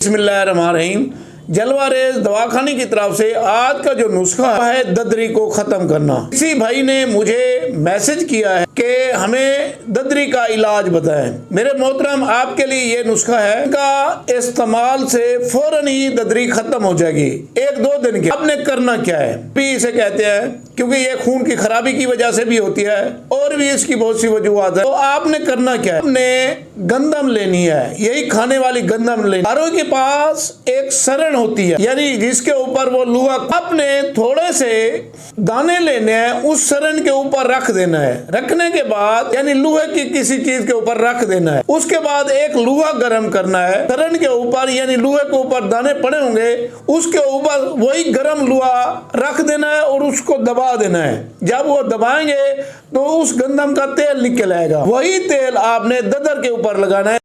बिस्मिल्लाहिर्रहमानिर्रहीम। जलवारेज दवाखाने की तरफ से आज का जो नुस्खा है ददरी को खत्म करना। किसी भाई ने मुझे मैसेज किया है कि हमें ददरी का इलाज बताएं। मेरे मोहतरम, आपके लिए ये नुस्खा है, इनका इस्तेमाल से फौरन ही ददरी खत्म हो जाएगी। 1-2 दिन के आपने करना क्या है, भी इसे कहते हैं क्योंकि ये खून की खराबी की वजह से भी होती है और भी इसकी बहुत सी वजूहत है। तो आपने करना क्या है, आपने गंदम लेनी है, यही खाने वाली गंदम लेनी। हरों के पास एक सरण होती है, यानी जिसके ऊपर वो लोहा, आपने थोड़े से दाने लेने हैं, उस सरण के ऊपर रख देना है। रखने के बाद यानी लोहे की किसी चीज के ऊपर रख देना है। उसके बाद एक लोहा गर्म करना है, सरण के ऊपर यानी लोहे के ऊपर दाने पड़े होंगे, उसके ऊपर वही गर्म लोहा रख देना है और उसको दबा देना है। जब वो दबाएंगे तो उस गंदम का तेल निकल आएगा। वही तेल आपने ददर के ऊपर लगाना है।